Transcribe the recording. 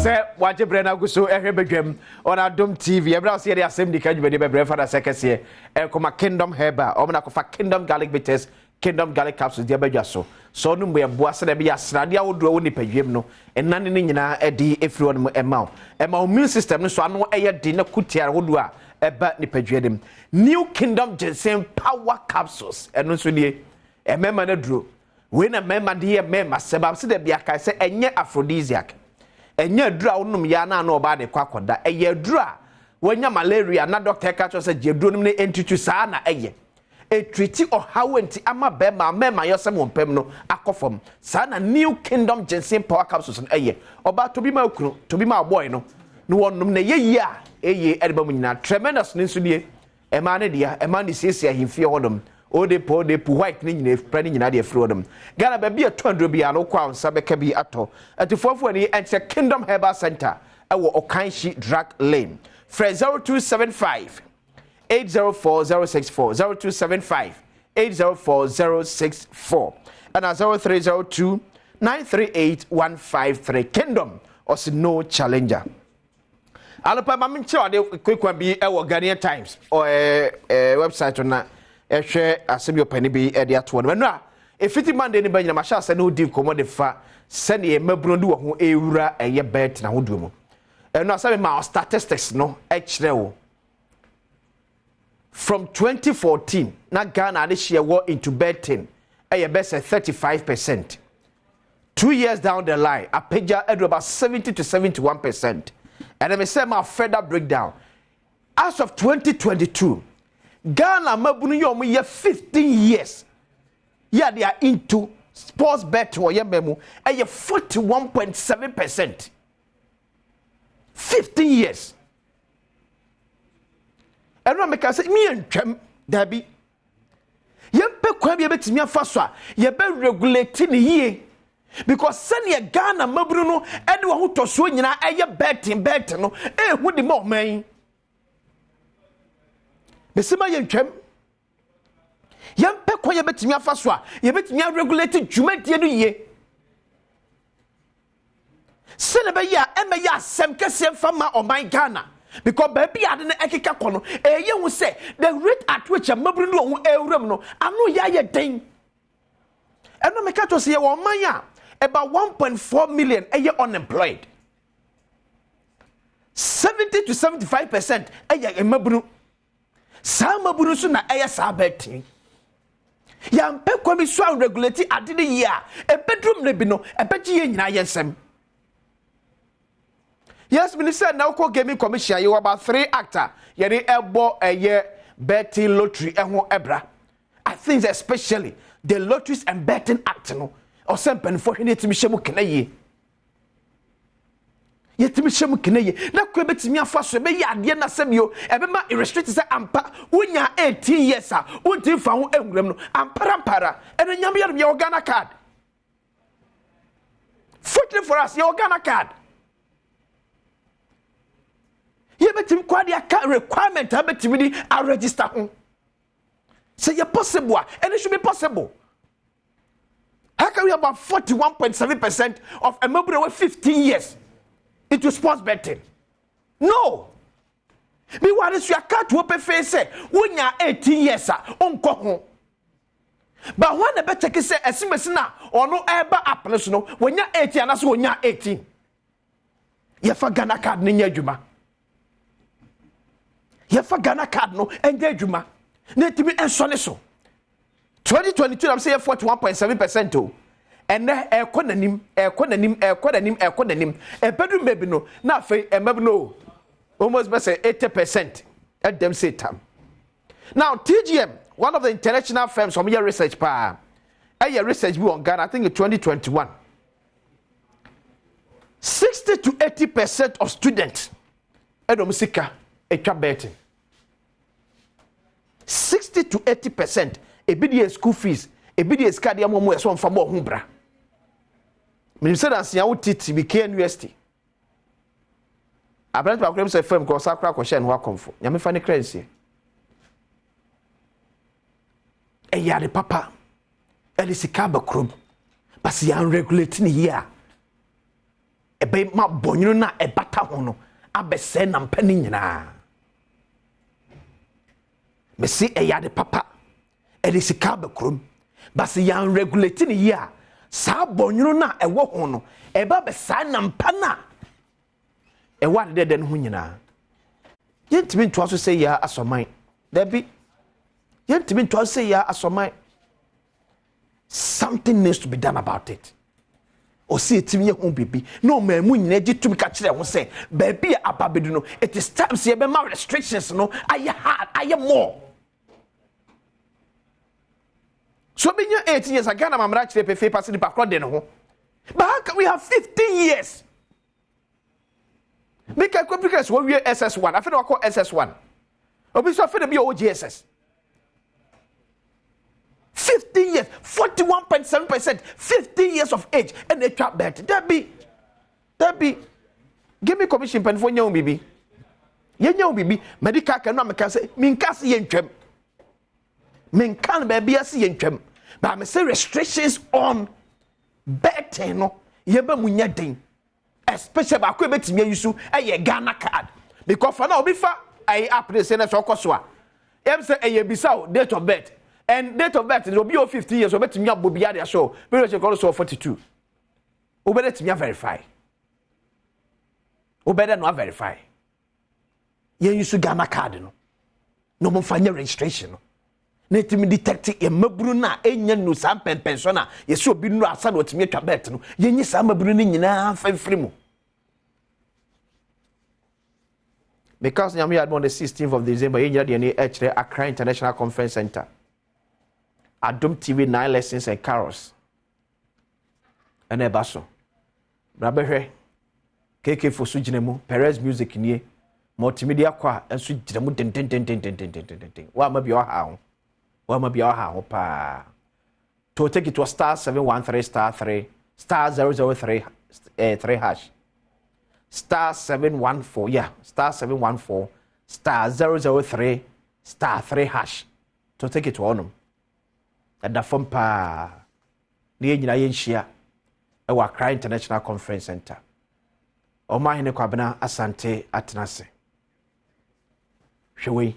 say waje brena guso ehwe bedwam on Adom TV ebra se dey Asem di kadwuma dey bebre for the second year koma Kingdom Herbal o na kofa Kingdom Garlic Bitters Kingdom Garlic Capsules dey badwa so no mbo eboa se dey be asrade awodo wo ni padwam no enane ni nyina edi efiri no ema immune system no so ano eye di na kutia wodo a eba ni padwam New Kingdom Ginseng Power Capsules eno so die emema na duro we na mema de mema sebab se dey bia kai se enye aphrodisiac enye dura wonum ya na na oba de kwakoda eye dura wonya malaria na doctor ka cho se jeduro nim ne entitu saa na eye treaty or how enti ama bema mema yosem wompem no akofom saa na New Kingdom Ginseng Power Capsules no eye oba to bi ma kunu to bi ma boy no no wonum ne ye a eye edeba mu nyina tremendous ne nso die ema ne dia ema ne siesie ahimfie hodom ode pu white ni nyina efra ni nyina de efra hodom Ghana ba bia 200 bia no kwa nsa beka bi ato atifofo ni ente Kingdom Herbal Center ewo Okanshi Drug Lane Fred 0275 804064 0275 804064 and 0302 938153 Kingdom or no challenger alopa mamin che ode kwekwa bi ewo Ghanaian Times or website na ehwe Asem yo pani bi e de ato no a efiti Monday ni banyina ma sha se no di komo de fa se ne mabunu de wo ho ewura eye bet na hodo mu eno asabe ma statistics no e kire wo from 2014 na Ghana de share war into betting eye best 35%. 2 years down the line apeja edo about 70 to 71%. And I say my further breakdown as of 2022 Ghana mabunu yomu ye 15 years. Yeah, they are into sports bet or yememu. And ye 41.7%. 15 years. And I make say me and Chem Debbie. Yempe kwam ye betimi afaswa ye be regulating ye. Because senior Ghana mabunu no ede wo to so nyina eye betting no hu di mo man. Besima ye ntwam yempe kwa ye betimi afaso a ye betimi regulate dwumadie no ye sene be ya eme ya asem kese fama o man Ghana because baby ade na ekeka kono eye hu se the rate at which mabru no hu ewram no ano ya ye den eno me ka to se ye wo man ya about 1.4 million eye unemployed 70 to 75% eye mabru Sama buru so na eya sa betin ya mpe kwami so regulate ade ne ye a e bedroom ne bi no e beji ye nyina yensem yes minister na uko gaming commission you about 3 actor ye ne ebo eye betting lottery eho ebra I think especially the Lotteries and Betting Act no or sempen for hini timi shemu kenaye yetimi shemu kenaye na ko betimi afaso be ya ade na semyo ebema restrict say ampa wonya 18 years a wonti fa ho enwuram no ampara eno nyam yare me Ghana card fortunately for us your Ghana card ye betimi kwade aka requirement abetimi di a register ho say you possible and it should be possible. How can we have about 41.7% of a member with 15 years into sports betting? No. Me what is your cat to open face when you're 18 years on home. But when the better say a simesina or no ever happens no when you're 18 and that's when you're 18. You for Ghana card ninya juma. You for Ghana card no and juma. Netimi ensone so 2022 I'm saying 41.7% oh and ekonanim bedroom baby no na fe emebe no almost be say 80% at them say time. Now TGM, one of the international firms from your research pa research we on Ghana I think in 2021 60 to 80% of students Adom sika etwa betting 60 to 80% ebidi school fees ebidi skadi amomo eso mfa bo ho bra minister asia wotiti bi University abrant ba kwem se fam ko sakra ko hye no akomfo nyame fa ne kransie yade papa eli sika ba krom basi an regulate ni here ebe ma bonyunu na ebata ho no abese na mpani nyina me si eyade papa edi sika bekrom basi yan regulate ni ya sa bonyunu na ewo ho no eba be sa na mpana ewa de den ho nyina yentimi ntwa so say ya asoman dabi yentimi ntwa so say ya asoman. Something needs to be done about it. Or see it me home baby. No man mun nyina to catch them say baby ababedu no it is time see be ma restrictions no aye hard aye more. So be 18 years again am amra chire pefe pass the back de no ho. But how can we have 15 years? Make a quick when we SS1. I feel I call SS1. Obi so feel be OGSS. 15 years, 41.7%, 15 years of age, and they trap bet. That be, give me commission pen for young baby. Young baby, medical can say, Minkasi yenchem. Minkan baby, I see yenchem. But I say restrictions on betting, no, yeba munyading. Especially about Quebec, me use a Ghana card. Because for now, before I up the Senate or Koswa, I'm say a Bissau date of birth. And date of birth will be 50 years, or better me up Bobia show, but you call us 42. Or better me verify. Or better not verify. You use Ghana card, no more final registration. Let me detect a mabruna, a no sam pensiona, you so be no aside what me to bet. You need some bruning in a free. Because Yami had on the 16th of December, you had the Accra International Conference Center. Adom TV 9 lessons and carols. And a basso. Brabehe. KK for Sujinemu, Perez music in ye. Multimedia qua and Sujinemu den. What may be your how? What may be your how? Pa. To take it to a star 713 star 3 star 003 3 hash. Star 714, yeah, star 714 star 003 star 3 hash. To take it to Onum. At the phone pa near Yenshia, our Accra International Conference Center. O Mahine Kwabena Asante Atenase. Shall we?